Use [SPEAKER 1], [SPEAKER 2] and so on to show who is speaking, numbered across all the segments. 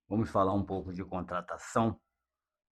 [SPEAKER 1] Vamos falar um pouco de contratação?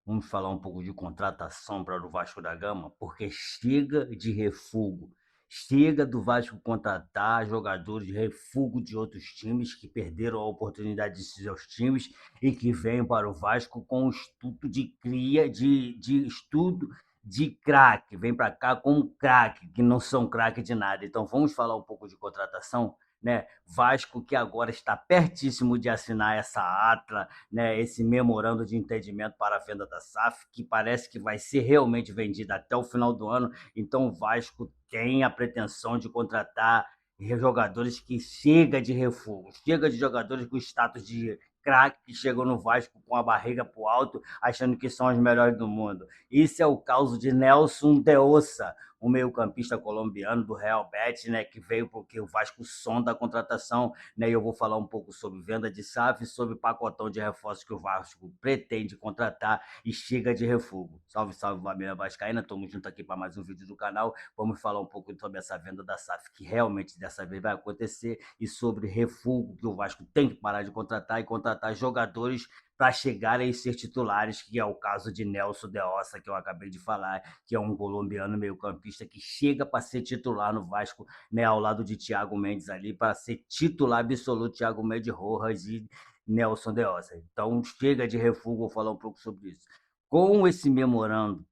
[SPEAKER 1] Vamos falar um pouco de contratação para o Vasco da Gama, porque chega de refúgio. Chega do Vasco contratar jogadores de refúgio de outros times que perderam a oportunidade de seus times e que vêm para o Vasco com estudo de cria, de estudo de craque. Vem para cá com um craque, que não são craque de nada. Então vamos falar um pouco de contratação, né? Vasco que agora está pertíssimo de assinar essa ata, né, esse memorando de entendimento para a venda da SAF, que parece que vai ser realmente vendida até o final do ano. Então o Vasco tem a pretensão de contratar jogadores que chega de refúgio, chega de jogadores com status de craque que chegam no Vasco com a barriga pro alto, achando que são os melhores do mundo. Isso é o caso de Nelson de Ossa, um meio-campista colombiano do Real Betis, né, que veio porque o Vasco sonda a contratação, né? E eu vou falar um pouco sobre venda de SAF, sobre pacotão de reforços que o Vasco pretende contratar e chega de refúgio. Salve, salve, família vascaína, estamos juntos aqui para mais um vídeo do canal. Vamos falar um pouco sobre essa venda da SAF, que realmente dessa vez vai acontecer, e sobre refúgio, que o Vasco tem que parar de contratar e contratar jogadores para chegarem e ser titulares, que é o caso de Nelson de Ossa, que eu acabei de falar, que é um colombiano meio-campista que chega para ser titular no Vasco, né, ao lado de Thiago Mendes ali, para ser titular absoluto, Thiago Mendes, Rojas e Nelson de Ossa. Então chega de refúgio, vou falar um pouco sobre isso. Com esse memorando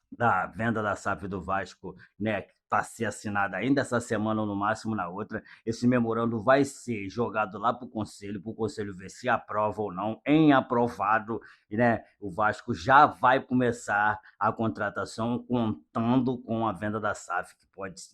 [SPEAKER 1] da venda da SAF do Vasco, né, para ser assinada ainda essa semana ou no máximo na outra. Esse memorando vai ser jogado lá para o conselho ver se aprova ou não. Em aprovado, né, o Vasco já vai começar a contratação contando com a venda da SAF,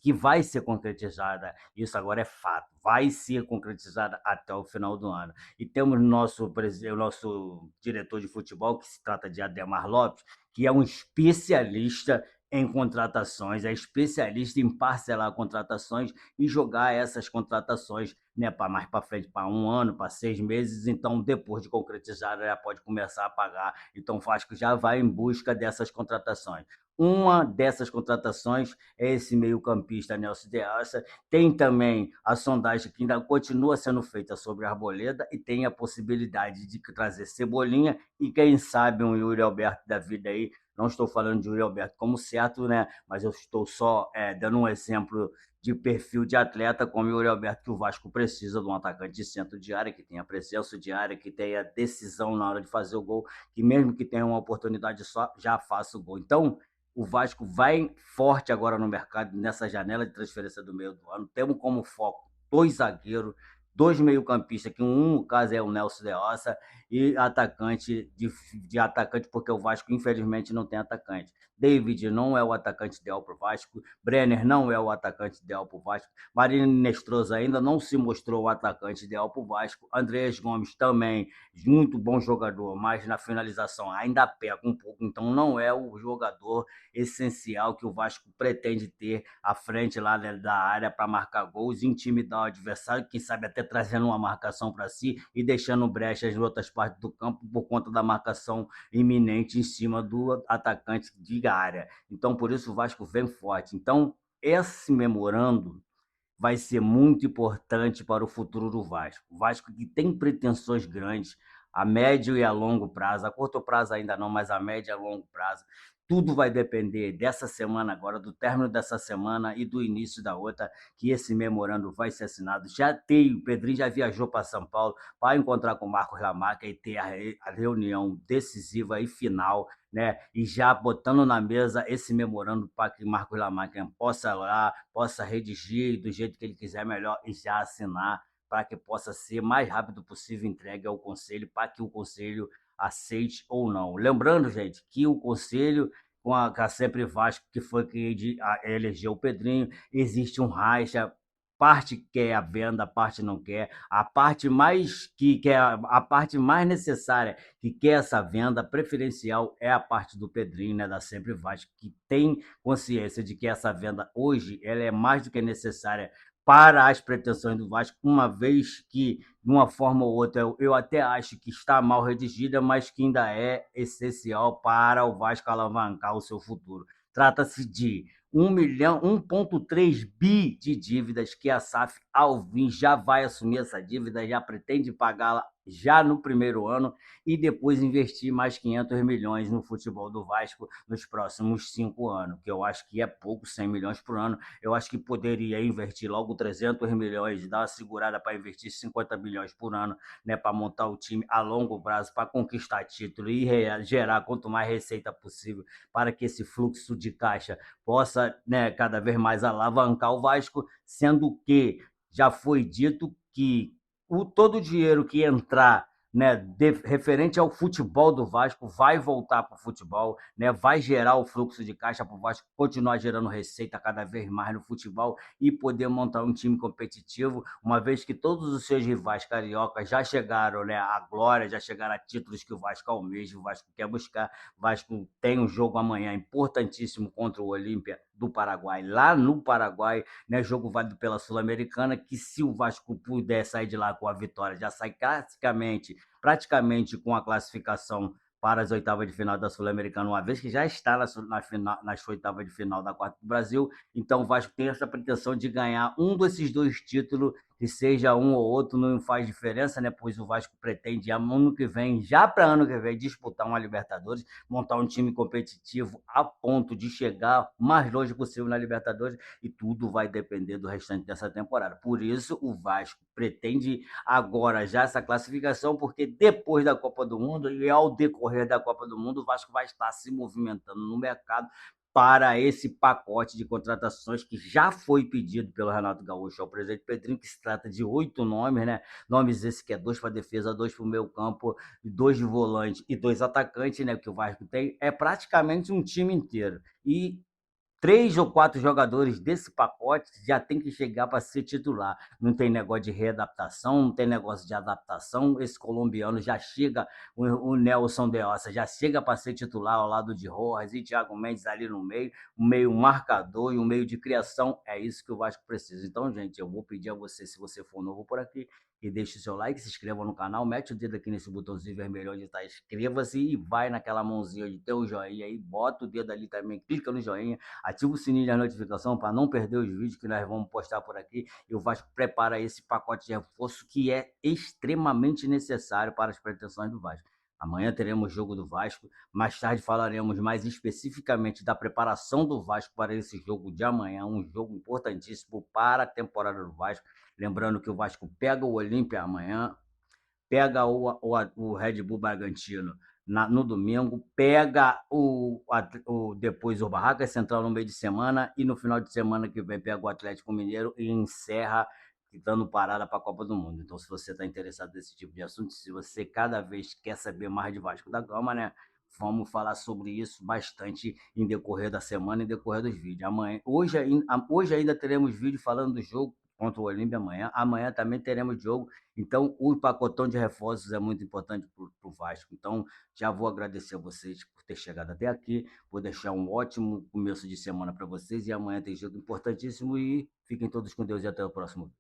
[SPEAKER 1] que vai ser concretizada. Isso agora é fato. Vai ser concretizada até o final do ano. E temos o nosso diretor de futebol, que se trata de Ademar Lopes, que é um especialista em contratações, é especialista em parcelar contratações e jogar essas contratações, né, para mais para frente, para um ano, para 6 meses. Então, depois de concretizar, já pode começar a pagar. Então, o Vasco já vai em busca dessas contratações. Uma dessas contratações é esse meio-campista Nelson de Acha. Tem também a sondagem que ainda continua sendo feita sobre a Arboleda e tem a possibilidade de trazer Cebolinha e quem sabe um Yuri Alberto da vida aí. Não estou falando de Yuri Alberto como certo, né? Mas eu estou só dando um exemplo de perfil de atleta como o Yuri Alberto, que o Vasco precisa de um atacante de centro de área, que tenha presença de área, que tenha decisão na hora de fazer o gol, que mesmo que tenha uma oportunidade só, já faça o gol. Então, o Vasco vai forte agora no mercado, nessa janela de transferência do meio do ano. Temos como foco dois zagueiros, dois meio-campistas, que um, no caso, é o Nelson de Ossa, e atacante de atacante, porque o Vasco, infelizmente, não tem atacante. David não é o atacante ideal para o Vasco, Brenner não é o atacante ideal para o Vasco, Marino Nestroza ainda não se mostrou o atacante ideal para o Vasco, Andreas Gomes também, muito bom jogador, mas na finalização ainda pega um pouco, então não é o jogador essencial que o Vasco pretende ter à frente lá da área para marcar gols, intimidar o adversário, quem sabe até trazendo uma marcação para si e deixando brechas em outras partes do campo por conta da marcação iminente em cima do atacante de área. Então, por isso o Vasco vem forte. Então, esse memorando vai ser muito importante para o futuro do Vasco. O Vasco que tem pretensões grandes a médio e a longo prazo, a curto prazo ainda não, mas a médio e a longo prazo. Tudo vai depender dessa semana agora, do término dessa semana e do início da outra, que esse memorando vai ser assinado. Já tem, o Pedrinho já viajou para São Paulo para encontrar com o Marcos Lamaca e ter a reunião decisiva e final, né? E já botando na mesa esse memorando para que Marcos Lamarca possa lá, possa redigir do jeito que ele quiser melhor e já assinar, para que possa ser mais rápido possível entregue ao conselho, para que o conselho aceite ou não. Lembrando, gente, que o conselho com a Sempre Vasco, que foi que elegeu o Pedrinho, existe um racha, parte quer a venda, a parte não quer. A parte mais que quer, a parte mais necessária que quer essa venda preferencial é a parte do Pedrinho, né, da Sempre Vasco, que tem consciência de que essa venda hoje ela é mais do que necessária para as pretensões do Vasco, uma vez que, de uma forma ou outra, eu até acho que está mal redigida, mas que ainda é essencial para o Vasco alavancar o seu futuro. Trata-se de 1,3 bi de dívidas que a SAF Alvim já vai assumir essa dívida, já pretende pagá-la já no primeiro ano e depois investir mais 500 milhões no futebol do Vasco nos próximos 5 anos, que eu acho que é pouco, 100 milhões por ano. Eu acho que poderia investir logo 300 milhões, dar uma segurada para investir 50 milhões por ano, né, para montar o time a longo prazo, para conquistar título e gerar quanto mais receita possível para que esse fluxo de caixa possa, né, cada vez mais alavancar o Vasco, sendo que já foi dito que todo o dinheiro que entrar, né, referente ao futebol do Vasco vai voltar para o futebol, né, vai gerar o fluxo de caixa para o Vasco continuar gerando receita cada vez mais no futebol e poder montar um time competitivo, uma vez que todos os seus rivais cariocas já chegaram, né, à glória, já chegaram a títulos que o Vasco almeja, o Vasco quer buscar. O Vasco tem um jogo amanhã importantíssimo contra o Olímpia do Paraguai, lá no Paraguai, né, jogo válido pela Sul-Americana, que se o Vasco puder sair de lá com a vitória, já sai praticamente com a classificação para as oitavas de final da Sul-Americana, uma vez que já está nas oitavas de final da Copa do Brasil. Então o Vasco tem essa pretensão de ganhar um desses dois títulos, que seja um ou outro, não faz diferença, né? Pois o Vasco pretende ano que vem, já para ano que vem, disputar uma Libertadores, montar um time competitivo a ponto de chegar o mais longe possível na Libertadores, e tudo vai depender do restante dessa temporada. Por isso, o Vasco pretende agora já essa classificação, porque depois da Copa do Mundo e ao decorrer da Copa do Mundo, o Vasco vai estar se movimentando no mercado para esse pacote de contratações que já foi pedido pelo Renato Gaúcho ao presidente Pedrinho, que se trata de 8 nomes, né? Nomes esses que é 2 para defesa, 2 para o meio campo, 2 de volante e 2 atacantes, né? Que o Vasco tem, é praticamente um time inteiro. E 3 ou 4 jogadores desse pacote já tem que chegar para ser titular. Não tem negócio de readaptação, não tem negócio de adaptação. Esse colombiano já chega, o Nelson de Ossa já chega para ser titular ao lado de Rojas e Thiago Mendes ali no meio, um meio marcador e um meio de criação. É isso que o Vasco precisa. Então, gente, eu vou pedir a você, se você for novo por aqui, e deixe o seu like, se inscreva no canal, mete o dedo aqui nesse botãozinho vermelho onde está inscreva-se e vai naquela mãozinha de ter o joinha aí, bota o dedo ali também, clica no joinha, ativa o sininho da notificação para não perder os vídeos que nós vamos postar por aqui. E o Vasco prepara esse pacote de reforço que é extremamente necessário para as pretensões do Vasco. Amanhã teremos jogo do Vasco, mais tarde falaremos mais especificamente da preparação do Vasco para esse jogo de amanhã, um jogo importantíssimo para a temporada do Vasco. Lembrando que o Vasco pega o Olímpia amanhã, pega o Red Bull Bragantino no domingo, pega depois o Barraca Central no meio de semana e no final de semana que vem pega o Atlético Mineiro e encerra dando parada para a Copa do Mundo. Então, se você está interessado nesse tipo de assunto, se você cada vez quer saber mais de Vasco da Gama, né? Vamos falar sobre isso bastante em decorrer da semana e decorrer dos vídeos. Hoje ainda teremos vídeo falando do jogo contra o Olímpia amanhã. Amanhã também teremos jogo. Então, o pacotão de reforços é muito importante para o Vasco. Então, já vou agradecer a vocês por ter chegado até aqui. Vou deixar um ótimo começo de semana para vocês. E amanhã tem jogo importantíssimo. E fiquem todos com Deus e até o próximo.